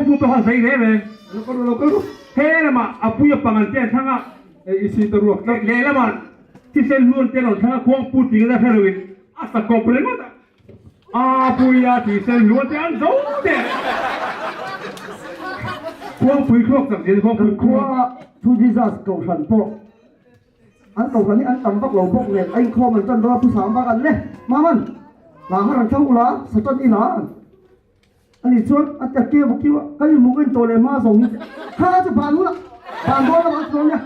กูไปหอใส่เด้เลย เราก็รู้ เฮ้ยมาเอาปุยปังกันเจ้าทั้งอ่ะ อีซีตรวจ เลยแล้วมันที่เส้นล้วนเจ้าเราทั้งควงปูติงได้เฮโรอีนอ่ะสักกอบเลยมั้งปุยที่เส้นล้วนเจ้าโซ่เด้ควงปุยครกสักเดียวควงปุยคร ว่าก ทูจิซัสเก่าฉันพวกอันเก่าฉันนี่อันต่ำพวกเราพวกเนี่ยไอ้ข้อมันจนเราผู้สาวบ้ากันเลยมามันหลังหันช่างอุลาสตันอีหลาอันนี้ชวนอันจะเกี่ยวบอกว่าก็ยังมุกเป็นตัวเลยมาส่งข้าจะผ่านนู้นละผ่านบอลแล้วมาส่งเนี่ย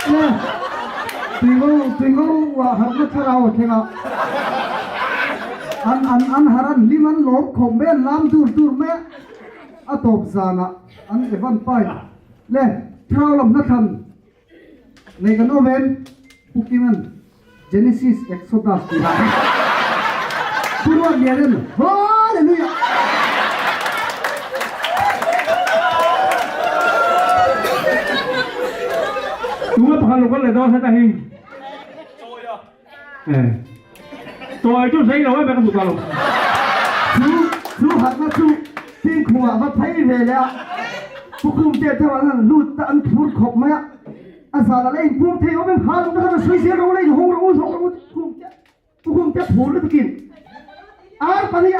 เนี่ยถึงก็ว่าหันมาเท่าเราเท่าอันharan liman lom khomben lam dur me atop zana an evan pai le thaulam na tham nei kan oven pukiman genesis exodus ti ha purwa liaren hallelujah Tua pakai lokal le doa saya tahi. Tôi chút giấy đâu ấy mày không được vào. Chú hạt nó chú tin khủng mà thấy vềแล้วพวกคุณเจ้าท่านลูดตะอันพูดขบไหมอ่ะอาสาอะไรพวกเทวเป็นพาลงกันช่วยเสียเราเลยหงเราสองเราพวกคุณเจ้าพูดเลยตะกินอาร์ปานี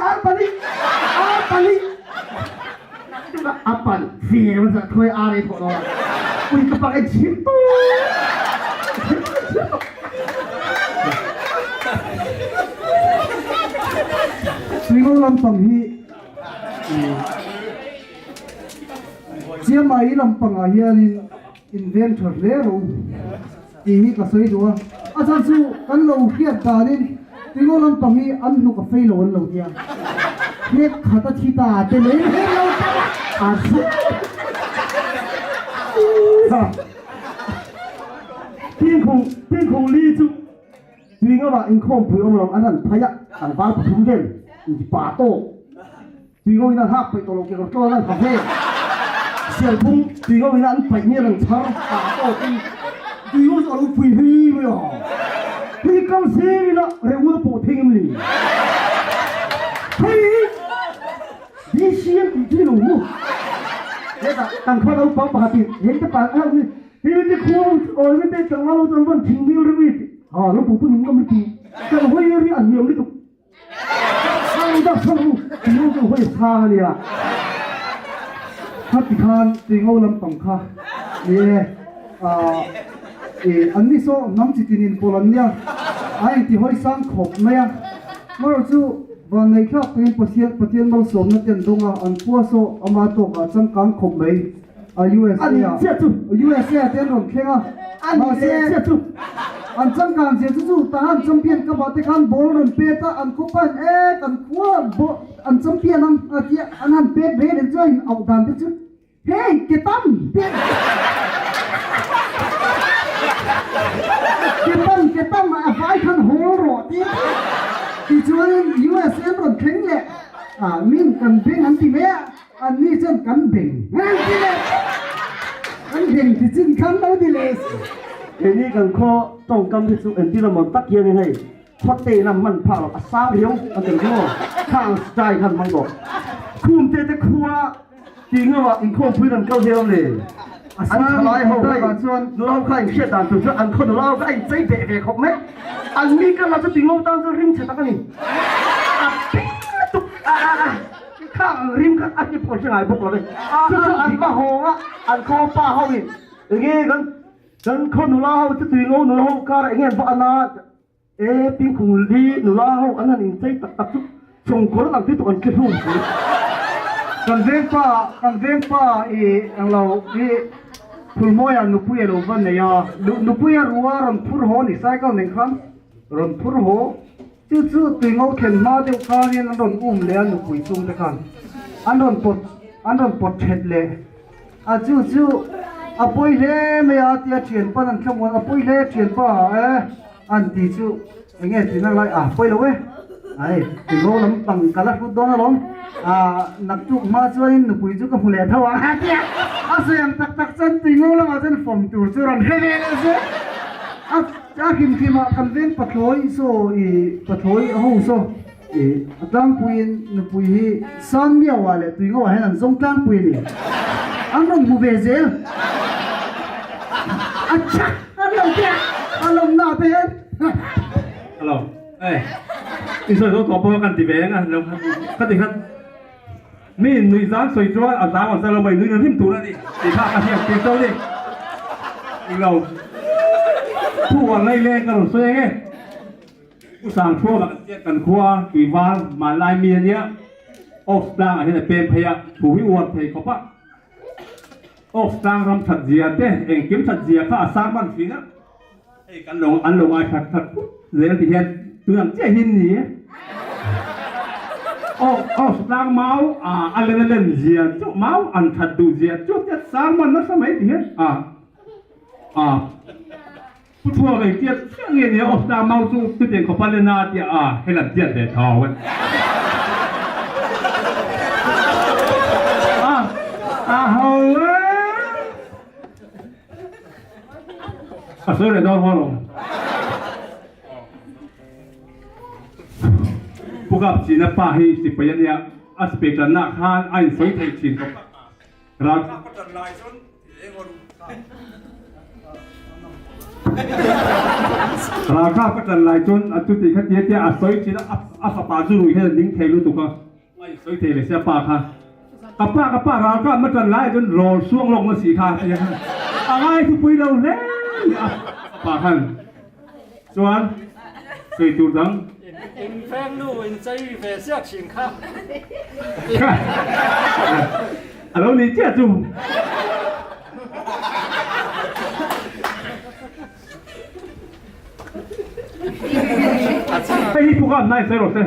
จุดอาปันเสียมันจะเคยอะไรพอเราอุ้ยกระปักไอ้ชิ้นโตสิ่งที่เราทำที่เชื่อไหมลำปังอะไรนี่อินเวนทอร์เล่รู้ที่นี่ก็สวยด้วยอาจารย์สู้กันเราเขียนตานี่สิ่งที่ลำปังนี้อันนุกเฟลล์เราเดียเล็กขัดที่ตาเจเลยเราอาสู้天空立住，对我话，因看陪我们安นั้นพยะอันฟ้าประทุมเด่นป่าโต对我那他ไปตัวเราเกี่ยวกับตัวนั้นคาเฟ่เสียงพุ่ง对我那ไปเนี่ยหลังช้างป่าโต对我เอาลูกพี่ไปอ่ะพี่กำเสียนี่ละเรื่องว่าปูทิ้งเลยเฮ้ยนี่เสียงที่หนูเนี่ยตั้งข้อเราปังปกติเห็นแต่ปากเราเนี่ยนี่ที่ควงโอ้ยไม่ได้จังว่าเราจะวันทิ้งวิวหรือไม่เราปุ๊บนี่ก็ไม่ทิ้งแต่ว่าเรื่องอันเดียวนี่ถูกสร้างจากสร้างที่เราจะไปสร้างเนี่ยถ้าติดขันที่เราลำปังค่ะเนี่ยอันนี้โซ่น้ำจิตนินโปแลนด์เนี่ยไอ้ที่ห้อยสร้างขบไหมอ่ะเมื่อจู่วันนี้ครับเป็นประเทศบางส่วนนั่นเองตรงอันพัวโซ่อามาตกจังการขบไหมUSA เต็มรถแข่งเจ้าจุอันจังการเจ้าจุทหารจำเป็นกับบัตรการบอลรันเปียตอันคุปปันกันขวบอันจำเป็นอันนั้นเปียเบรนเจ้าเอาดันเจ้าเฮ้ยเกตันเปียเกตันมาไฟขันโหรอที่ช่วย USA รถแข่งเลยมินกันเบ่งอันที่แม่อันนี้เจ้ากันเบ่งงั้นที่เลยกันเบ่งที่จริงขันเราดีเลยเอ็นี่กันข้อต้องกำที่สุดเอ็นที่เราหมดตักยังไงพอเตะน้ำมันผ่าเราสาวเดียวอันเดียวข้างใจขันมังบอกคุ้มเตะครัวจริงว่าอินโค้พื้นกันเก้าเดียวเลยอันทลายเขาได้ส่วนเราใครเชื่อตามตัวอันคนเราได้ใจเบะๆของแม่อันนี้ก็เราจะติงเอาตั้งจะริมเฉตักนี่ข้างริมกันอันนี้พอใช่ไหมพวกเราเลยอันป้าหงอ่ะอันคอป้าเขาอีกอย่างงี้กันคนหนูเล่าจะตีงูหนูเล่าการอะไรเงี้ยบ้านน่ะปีคุงลีหนูเล่าอันนั้นอินใจตักทุกส่งคนหลังที่ตัวอันคิดรู้กันเว้นป้าอันเราคุณมวยนุพุยรู้วันเนี่ยนุพุยรู้ว่ารำพูดโหนี่ใส่ก็หนึ่งครั้งรำพูดโหจู่ๆตีงูเข็นมาเดียวกันเนี่ยอันโดนอุ้มเลยนุพุยจุ่มตะกันอันโดนปดเช็ดเลยจู่ปุยเล่ไม่อาเตียเฉียนป้านั่นขโมยปุยเล่เฉียนป้าอันที่จู่อย่างเงี้ยที่นั่งไรปุยเลยเว้ยไอ้ที่เราลำตังกันละฟุตโดนล้มนักจุกมาช่วยนุปุยจุกกับผู้เลี้ยงเท่าไหร่เตี้ยเสียงตักจันที่งูแล้วมาจนฝนตัวจุรันเฮ้ยเลยสิจ้าคิมมากันเว้นปัดลอยโซ่ปัดลอยโอ้โซ่ tlang puin na pui hi san mia wale tui ngo han an zong tlang pui ni ang rong bu be zel acha along dia along na pe hen alo đi soi số cóกันตีแบงอ่ะเราก็ติครับนี่หนุ่ยสามสวยจ้วเอาสามเอาสามเราไปหนุ่ยนั่นทิมตูแล้วดิตีข้ามาเที่ยวตีโซ่ดิอีเราผู้วันไล่แรงกันหรือสวยไงผู้สั่งชั่วแบบเจี๊ยกันครัวปีวานมาลายเมียเนี้ยออกสร้างอะไรเนี่ยเป็นพยาผู้วิวอดเพย์เขาปะออกสร้างรำฉัดเจียเต้เองเก็บฉัดเจียข้าสร้างบ้านฝีนะไอ้กันลงอันลงไอ้ขัดเรื่องที่เห็นตัวอย่างเจ๊หินนี่ออกสร้างเมาอันเล่นเจียจุเมาอันขัดดูเจียจุจะสร้างมันนั่นสมัยที่เห็นผู้ทั่วไปเจี๊ยเชื่อเงี้ยเนี่ยออกสร้างเมาสู้ตัวเองเขาพัฒนาเจี๊ยให้หลับเจี๊ยเด็ดทอวันเฮ้ยสวยเลยน้องพ่อลงพวกกับจีนป้าให้สิบปีเนี่ยอาสเปกนักฮานไอ้สวยไทยจีนก็รักราคาก็จะลายจนจุดที่ขัดเยียอาสวยจีนอาสปาจูรุยให้ดิ้งเทลุตุกไอ้สวยเทเลยเสียป้าค่ะกับป้าราคามันจะลายจนรอช่วงลงมาสีค่ะอย่างนั้นอะไรทุกปีเราเล่นป้าขันส่วนสวยจุดดังin phang nu in chơi về siết chuyện khác alo ni chết chú cái gì cũng có này sai rồi sai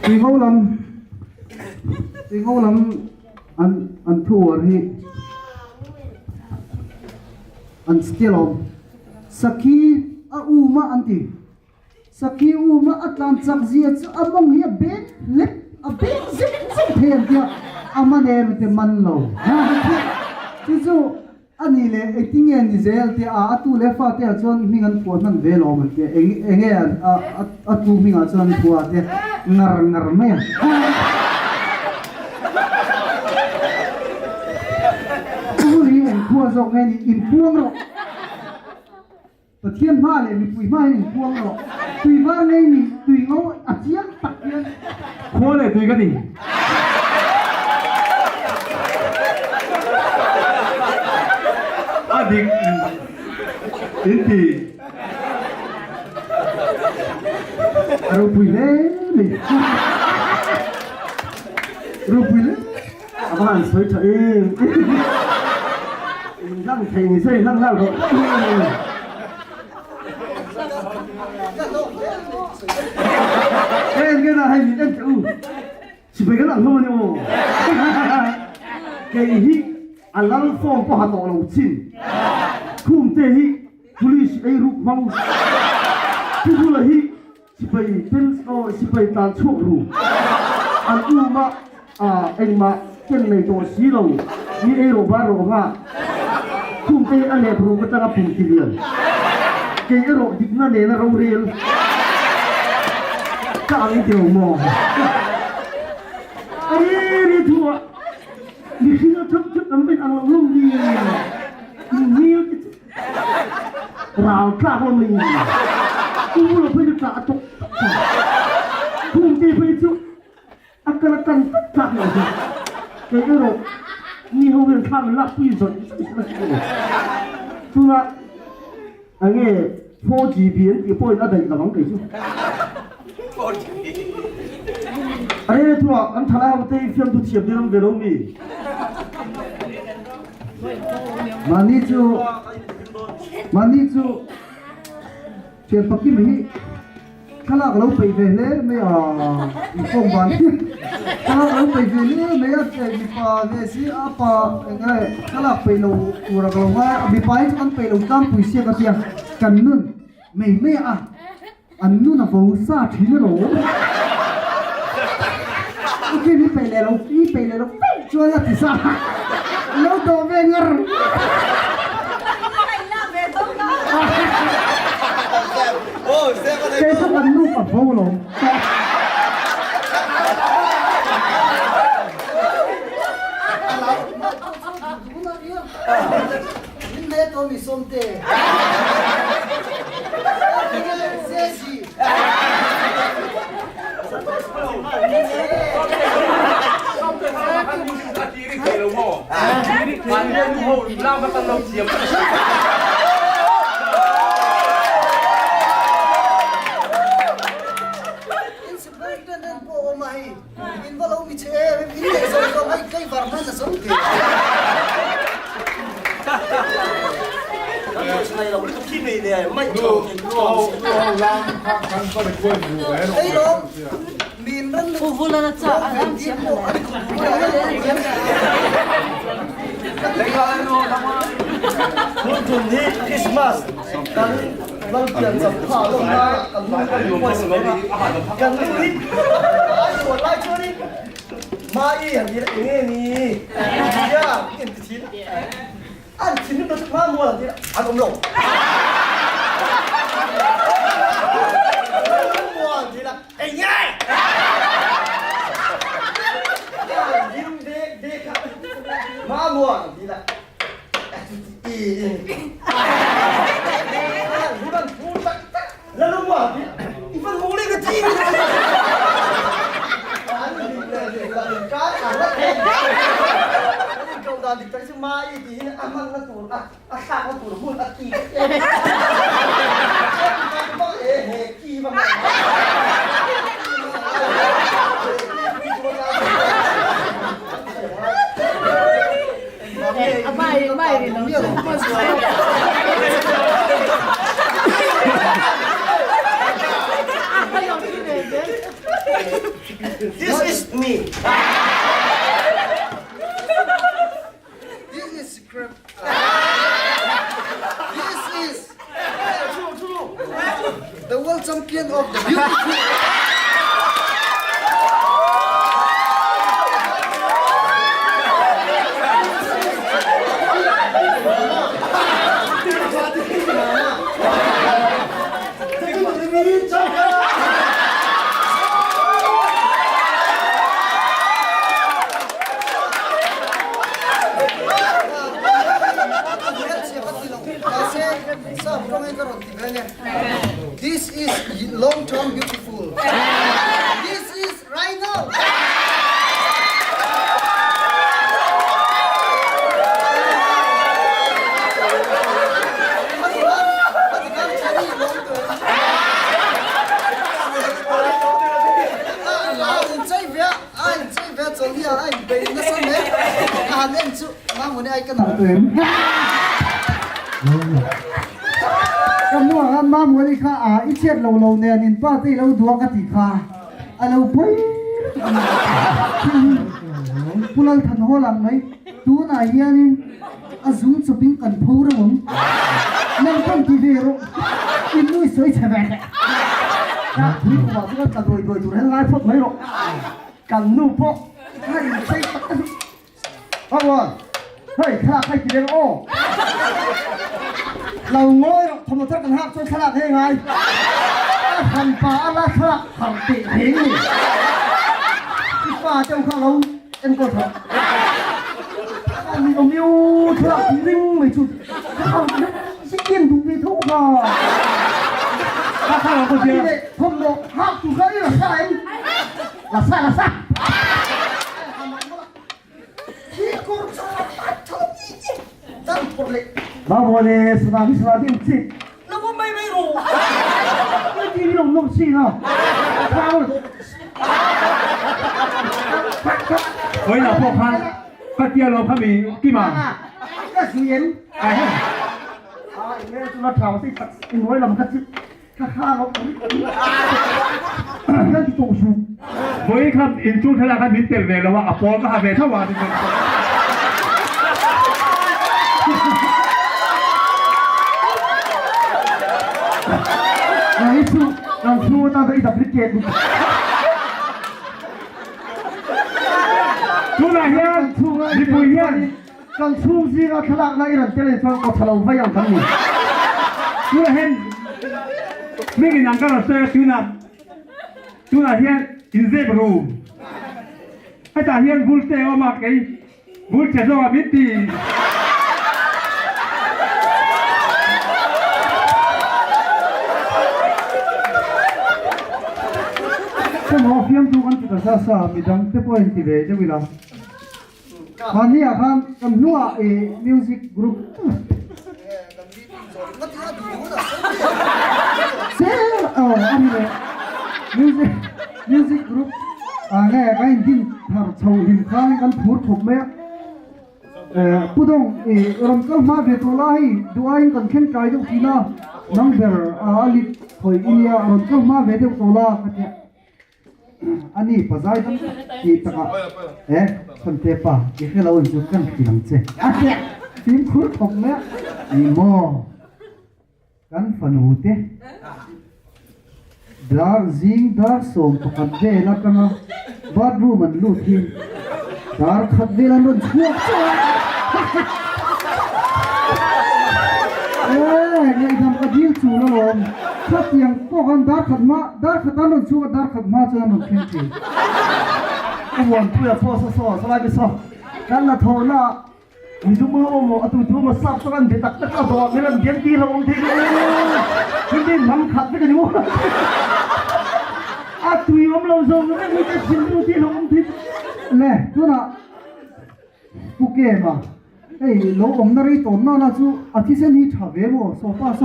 tui ngô lam an thua hi an stilom saki a uma anti saki uma atlan chak zia chu among hi ben lep a ben zip zip phen dia amane te man lo ti chu ani le eting en ni zel te a atu le fa te chon mingan pon man ve lo man te enge a tu minga chon thua te ngar me khua rộng nghe thì im khuông rồi và thiên ma này mình quỳ ma im khuông rồi quỳ ma này mình tùy ngẫu chiếc tặc thiên khua này tùy cái gì định đến thì rồi quỳ lên mình rồi quỳ lên bạn sới trời lăng thành xây lăng rồi em cái là hay bị em chịu chỉ phải cái lăng thôi nhưng mà cái hi anh lăng phong có hạt đỏ lầu chín khum tê hi police ấy rụt mong cứ là hi chỉ phải tàn chuột rủ anh u mà anh mà cái này to xí lầu như ấy rồi ba rồi ha khum tê anh này rồi cái ta phun tiền cái ấy rồi dịch nó này nó râu riêng cả cái điều mò ấy đi thua đi khi nó chấp lắm bên ăn lông đi nhiều rào cả con mình cũng là phải được cả tục khum tê phải chịu akan tất cả mọi thứ cái rồi ni hầu viên khang lắc quy rồi tu là anh nghe phô chỉ biến thì phô nó đầy cả bóng cái chứ anh ấy tu anh thằng nào tây phim tu chiếm đi làm về đâu mi mani chu chuyện bậc kim hi khá là lâu phải về lễ mấy công văn khá là lâu phải về lễ mấy chạy bị pa về xí apa ngay khá là phải lâu vừa lâu ngay bị pa ấy ăn phải lâu cam bùi xe cái tiền cần nun mấy ăn nun là vô sa thì nó lỗ ok đi phải lâu cho ra thì sao lâu đồ về ngờ เจ้ามันลูกกับพ่อหลงเล่ตัวมีส้มเตะเสียสิวันเรื่องโหดเล่ามาตลอดเสียง này là cái khi này này mạnh trộn ấy đó miền đất Phụ phụ là chợ ăn chiếm rồi. luôn thường thì Christmas cần vâng tiền sắm thảo lồng ra cần vâng quay sửa cần cái đi ai buồn lại chưa đi mai gì gì đấy nghe nì ya tiền chín ăn chín nó má mua là gì ăn ống lẩu mua gì là anh nhai má mua gì là là lúc mà đi phân bố lên cái chi đi cá ăn rất thèm câu đàn thì cái sự mai thì ăn ăn nó tụt ăn sang nó tụt buồn ăn chi chi mà Mai thì nó không có This is me. This is script. This is the world champion of the beautiful. This is long-term beautiful. This is right now. Anh chơi vẽ cho đi anh về nó xong đấy. Anh em chú mang một ai cái nào tuyến. Kamu ang mamu ni ka ichet lo lo ne nin pa ti lo duwa ka ti kha alo poi pulal than ho lang mai tu na hianin azung chuping kan phur mum nang kan ti vero in lui soi chave na ni ko ba ka ka roi roi tu ren lai phot mai ro kan nu po hai sai tak ha wa hei kha khai ti den o เราโง่ทำมาทักกันหักจนขนาดได้ไงทำป่าละขลักทำติหิงที่ป่าเจ้าข้าเราเอ็นก็ทำมีมิวขลักวิ่งไม่จุดเขาสิเกียนถูกดีทุกข์ก็ข้าเราคนเดียวผมบอกหักถูกเขาอีกละใส่ที่กูชอบทุกทีตั้งคนเลยมาโมเลสนามิสนาดิมจิแล้วก็ไม่รู้ไม่ดีลงลงชีเนาะข้าวเฮ้ยเราพวกพันก็เที่ยวเราพมีกี่มาก็เสียนไอ้เฮ้ยเงี้ยจุลธรรมที่อินไว้ลำคัดจิข้าเรานั่นที่ตัวชูเฮ้ยครับอินจูทะเลกันมิเตลเวลว่าอปอก็หาเวทว่าที่มันเราชูตาไปดับลิเกตชูอะไรเนี่ยชูดิปุยเนี่ยเราชูสิเราทะลักในรันเจริญฟังก็ทะลุไปอย่างทั้งนี้ชูเห็น ไม่กินยังก็เราเจอจุน่ะเฮียนอินเซบรูให้ตาเฮียนบุลเตอมาไกบุลเจโซอาบิตีถ้าหมอเพียงทุกอันที่จะสามีดังเต็มpointที่เวจะวิลาอันนี้อาคารกันนัวมิวสิกกรุ๊ปเซ่อันนี้เลยมิวสิกกรุ๊ปไงกันดินทาร์ชาวหิมข้างกันพูดถูกไหมผู้ต้องรำก็มาเวทุลาให้ดูไอ้กันเข็นใจทุกทีน่ะนังเบอร์ลิทคอยอินยารำก็มาเวทุลากันเนี่ยอันนี้ภาษาอังกฤษที่ตะกะคนเทปะยี่ห้อเราจุดกันที่หลังเจ้อันเนี้ยทีมคุยถูกไหมอีโมกันฝันหูเตดาร์ซิงดาร์ส่งประกันเวลากันนะบาร์รูมันลูทีดาร์ขัดเวลามันชั่วเนี่ยทำกระดิ่งชูแล้วลมถ้าเตียงพวกกันดาร์ขัดมาดาร์ขัดนั่นชั่วดาร์ขัดมาจะนั่นเข้มข้นก็วนเพื่อพ่อสอสลายไปสอกันละโทน่ะมีจุ่มมือโอ้โหอัตุจุ่มมาซับสักกันเด็ดตักตะกร้าตัวนี่มันเย็นดีเราองทีนี่มันขัดไม่กันอยู่อัตุยอมเราส่งนี่มันจะชิมดูที่เราองทีเล่ตัวน่ะกูเก็บมาเฮ้ยเราอมนารีตัวน่าน่าจูอาทิตย์เส้นนี้ชาเวโมโซฟาโซ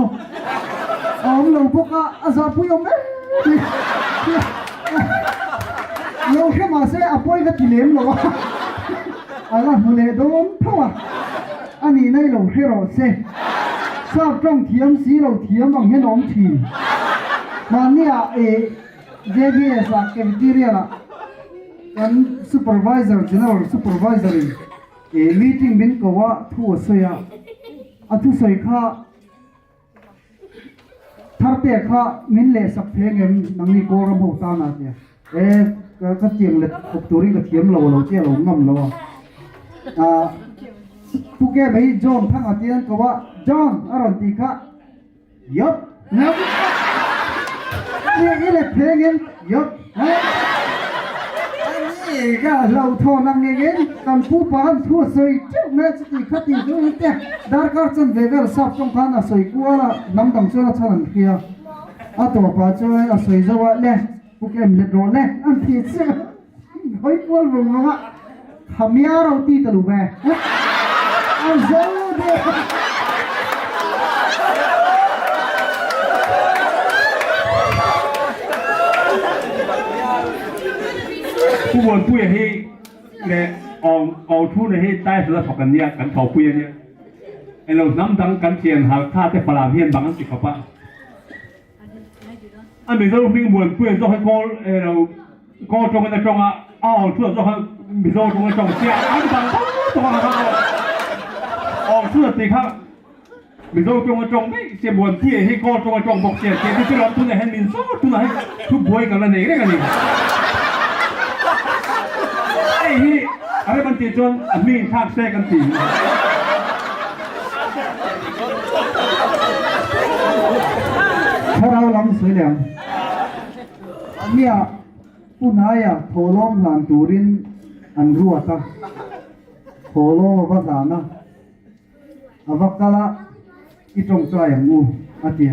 เราพวกอาซาพุยอมเนี่ยเราแค่มาเสียอภัยกับกิเลสหรอวะอะไรมึงเลยโดนเท่าอันนี้ในเราให้เราเสียทราบจ้องเทียมสีเราเทียมบางเห็นน้องทีมันเนี่ยJBS อะแคปิเรียละกัน supervisor general supervisor meeting บินก็ว่าทั่วเสียอันทุกสิ่งข้าทัดเตะข้ามินเล่สักเพลงเอ็มนังนี่โกรำหูตาหนาเนี่ยก็เจียงเล็ดปกตัวนี้ก็เทียมเราเจียเราง่ำเราผู้แก่ไปจอห์นทั้งอาทิตย์ก็ว่าจอห์นอารมณ์ดีค่ะยับนะนี่เล็ดเพลงเอ็มยับนะนี่ก็เราทอนังเงี้ยกันผู้ปานทั่วสวยจุ๊บแม่จิตขัดตีด้วยเนี่ยดาร์การ์จันเวเวลสับจงพันสวยกว่าละน้ำดังช่วยละฉันเพียอ่ะตัวป้าช่วยสวยจังวะเนี่ยผู้แก่เล็ดโดนเนี่ยอันที่เชื่อเฮ้ยกวนลงมาทำยาเราตีตะลุแม่อันเจ้าเด็กผู้บนผู้ยังให้เนี่ยเอาทุนให้ใต้สุดถกกันเนี่ยกันเขาผู้ยังเนี่ยไอเราน้ำดังกันเชียนหาท่าแต่ฝรั่งเฮียนบางสิครับป้าอันนี้เราพิงบนผู้ยังต้องให้ก็เราก็จงกันจงอ่ะทุกต้องให้มีเราจงกันจงเสียอันบางต้องให้เขาทุกสิครับมีเราจงกันจงไม่เสียบนผู้ยังให้ก็จงกันจงบอกเสียที่เราทุนให้มีโซ่ทุนให้ทุกบวยกันแล้วเนี่ยกันนี่ไอ้ที่อะไรมันตีจนมีภาพแทรกกันตีถ้าเราลำสวยแล้วเนี่ยผู้นายโทรล้อมหลานตูรินอันรัวกันโทรล้อมว่าสานะอาวักกะละอีตรงใจอย่างงูอาเจีย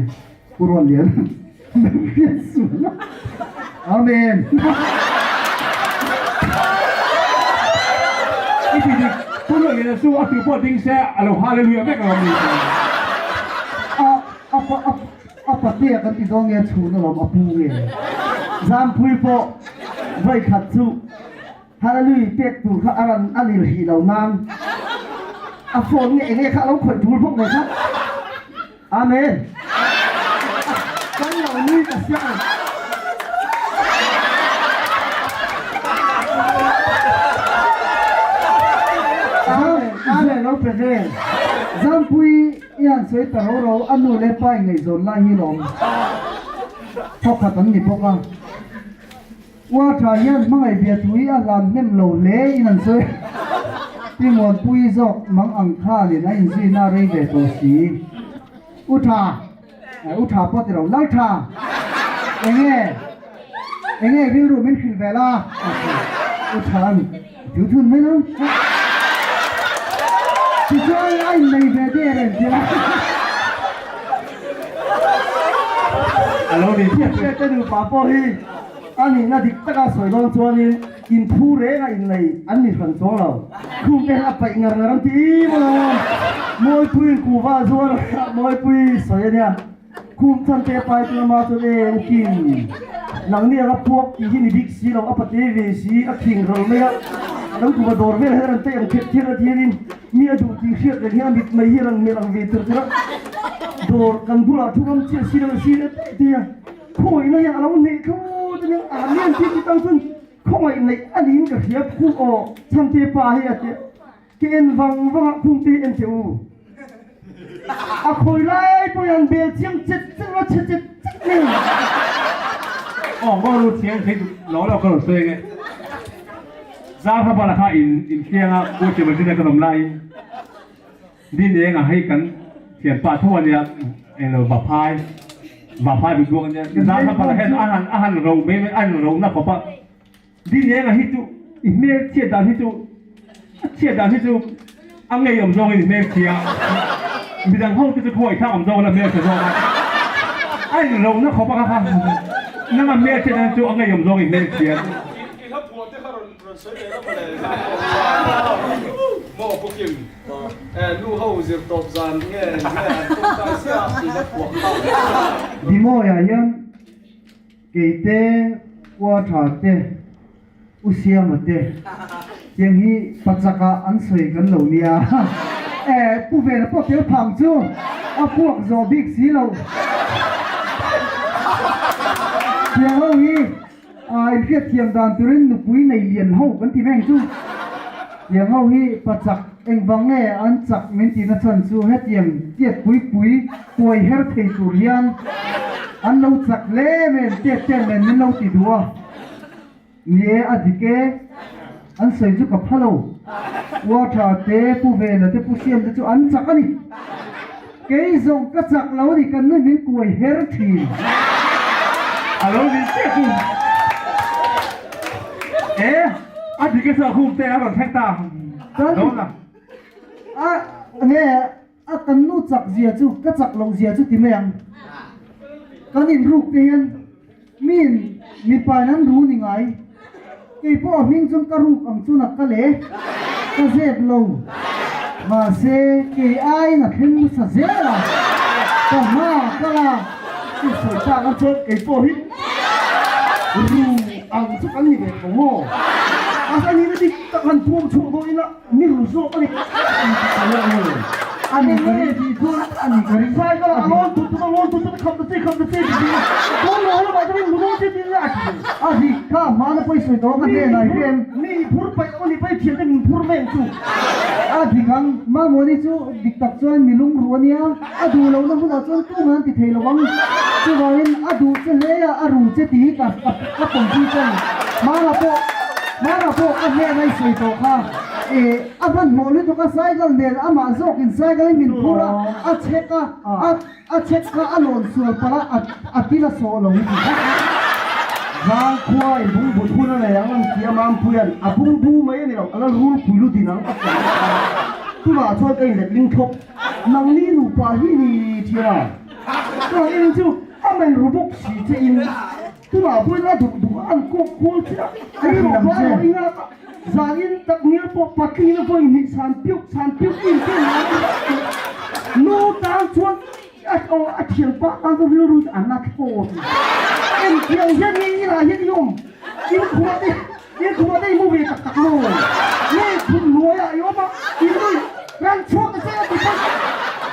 ผู้รวนเหรียญเพี้ยนสุดนะอาเมนไอ้ที่ผู้เรื่องสู้ว่าถือพอดิ้งแซ่อะไรฮาเลลูยาไม่กำลังมีปะเตี้ยกันที่ตรงเนี้ยชูนเรามาพูดเลยจามพูดพอไว้ขัดสู้ฮาเลลูยาเปียกตูเขาอันนี้หีเรานางฝนเนี่ยข้าเราขนพูดพวกไหนครับอาเมนกันเหล่านี้จะเสียเราเป็นเรื่องจำปุยยันสวยแต่เราอันนู้นเล็บไปไงโซนไล่ฮิลมพอขัดตันนี่พวกว่าถ้ายันไม่เบียดถุยอันลันเน่มโลเล่นั่นสวยที่หมดปุยจอกมังอังคาเลยนะอินซีน่าเรย์เดตัวสีอุทาพอที่เราไล่ท่า enge bil ru men khil bela u than du thun men no ti choi ai nei ve de ren dia alo đi tiếp cái điều bà bố hi anh ấy là đi tất cả sợi lon cho anh in thu rễ là in này anh ấy phần số nào không cái là phải ngờ ngờ tí mà mỗi quy cụ va cho mỗi quy sợi nha không thân thế phải cho mà cho em kim nắng này là thuốc thì hình big xí đâu áp tế về xí áp thình rồi mấy á nắng cụ đổ về là thế em chết chết là thế đi mía đủ thì chết là thế bị mấy hiền mấy làm việc từ từ đồ cần thu là thu công chia xí đâu xí đấy thì khối này là nó này không cho nên liên tiếp đi tăng xuân khối này anh ấy cái hiệp khu ở trong thế pa hay thế cái em vang vang khung thế em chịu khối lại bây giờ bị chiếm chết nó chết này có lúc tiếng thấy nói là có lúc xuôi cái ra phát là khai in kia á cô chỉ mình đi cái đồng lai đi này là hay cắn tiền bạc thuaเนี่ยbà phai bị buông nha ra phát là hết ăn rau mấy ăn rau nó có bao đi này là hít chú email chia đàn hít chú ăn ngày ẩm rau email chia bị đằng hông cái thôi khác ẩm rau là mail sẽ rau ăn rau nó có bao nhiêu那么没钱的就按个用中里面钱。莫不敬，路后就到站嘅，东大下是一广告。 đi mua ya yan kể te qua thả te usia mà te tiếng hi pachaka an soi kan lo nia pu ve na po te phang chu a puak zo big si lo tiếng ho hi ai biết tiếng đàn turin nu pui nei lian ho kan ti meng chu tiếng ho hi pachak eng wang nge an chak min ti na chan chu he tiếng tiet pui poi her thei tur hian an lo chak le men tiet men min lo ti duwa nie adike an sei chu ka phalo wa tha te pu ve na te pu siam te chu an chak ani ke zong ka chak lo ni kan min koi her thi alo đi tiếp cùng anh thì cái sợ khung tê còn thách ta đúng là nghe kan nu chak zia chu ka chak lo zia chu ti meng kan in ruk te hian min mi pa nan ru ni ngai ke po min chung ka ruk ang chu na ka le ka zep lo mà se ke ai na khen sa zela ka ma ka la ki so ta ka chot ke po hi ru ang chu kan ni ve ko mo asa ni di ta kan tuom chu do ina mi ru so ani ani kari di thun ani kari sai ka alon tu kham te di ko lo ba ta mu te di la a di ka ma na poi soi do ka de na ken ni phur pai oni pai thien te min phur men chu a di kan ma mo ni chu dik tak chuan mi lung ruania a du lo na huna chuan tu ngan ti thei lo wang chu wain a du che le ya a ru che ti ka pom chi chen ma la po a he nai soi to kha aban moli to ka cycle nen ama zok in cycle min pura a cheka alon sual pala atila so lo ni Giang khoai bung bút phun này ang kia mang puyan bung bu mấy này đâu ang rul pulu din ang tu mà cho cái này linh thop nang ni nu pa hi ni thia to in chu amen rubuk si che in tu mà pui na du an ko ko thia ai ro ba ro ina zangin tak nia po patli na po ni san piuk in ke no tang chuan a thiang pa ang ko ru an na ko em kiều dân ni là dân yom in khua đây mua về tắc nô nghe thun nuôi à yom mà in đi ran chua cái xe thì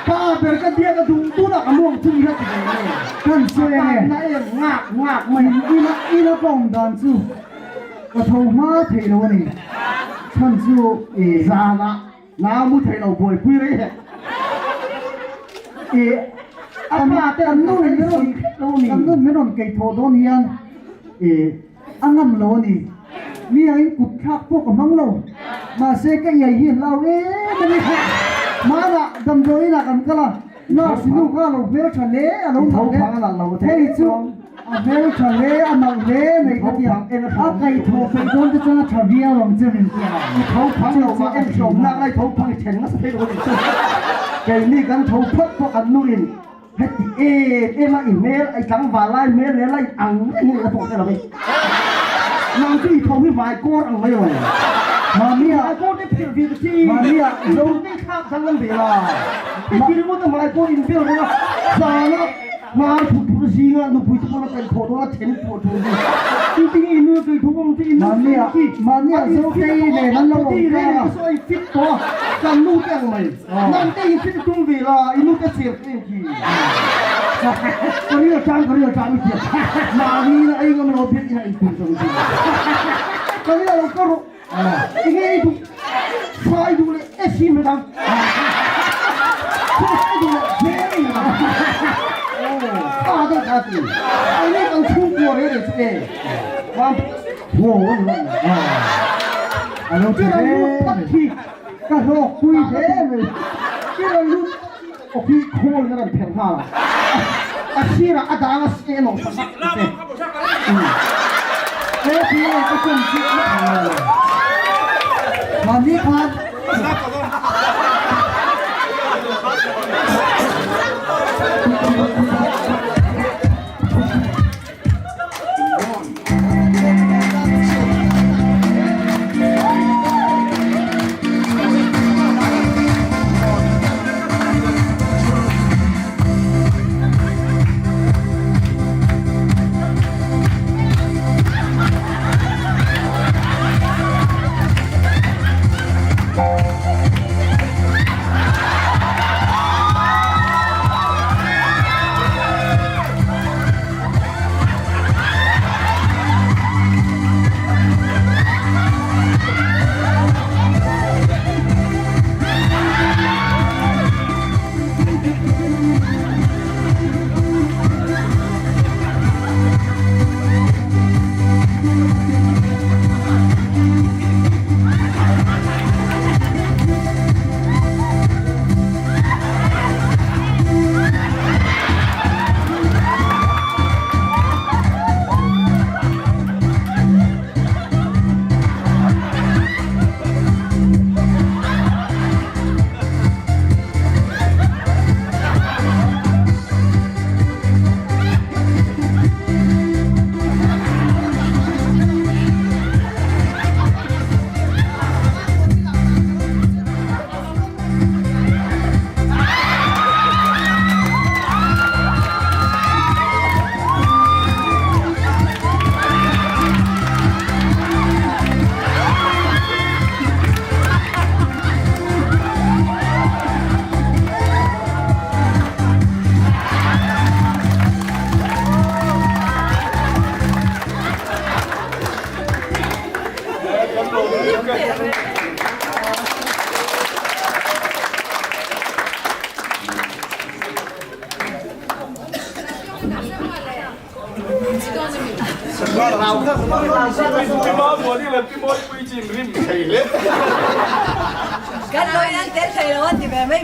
pa bер cái dia cái dung tu là cái muông chui hết rồi kan soi nghe nãy ngạc mày ina bong dan chu ka thau ma thei lo ni chan chu ra na mu thầy đầu bồi pui đấy ama te an nun menon ke tho don hian angam lo ni mi ai kut thak po ka mang lo ma se ka yai hi lao mani ma na dam roi na kan kala na sinu ka lo ver tha le alo thau phang là lâu thei chu เวลชาเวอมังเวในกติอาไก่โทไปโดนจะชนะชาเวียหลงเจริญเกียร์ เขาพังเรามาเอ็นชมนักไล่เขาพังเฉ่งนักสเปนคนอื่นแกนี่กันเขาพัดพวกอันนู่นเฮ็ดมาอีเมลไอ้สังวาไล่เมลเนี่ยไล่อังนี่ระบบได้หรอพี่นางที่เขาไม่หมายก้อนอังไม่เลยมาเนี่ยก้อนได้เพียงที่มาเนี่ยเราได้ข้ามทั้งนั้นเวลาไอ้ที่รู้ว่าหมายก้อนอินเดียนะสาระมาถูกถูกสิงห์ดูผู้ชมเป็นโคตรว่าเทนโคตรจริงๆอินเดียคือทุกคนที่อินเดียมาเนี่ยโอเคเลยนั่นเราที่เรื่องสวยฟิตตัวกันลูกยังไม่นั่นได้ยินฟิตตรงเวลาอินุก็เสียเองที่ก็เรียกจางไม่เสียมานี่นะไอ้ก็มันโอเพนนะอีกคนตรงที่ก็เรียกเราก็รู้ไอ้เงี้ยดูใครดูเลยเอชิไม่ดังใครดูเลยเฮ้ย大的他是，哎，那个出国的人是的，完，我问啊，啊，老这个路不去，但是我会的没，这个路我可以扣那个平他了，是了，打个线弄上，对，这是一个正经的มานี่ครับ พี่มอหัวนี่เลยพี่มอคุยจีนริมไข่เล็ก Cái đôi đang té thầy là anh thì mẹ mấy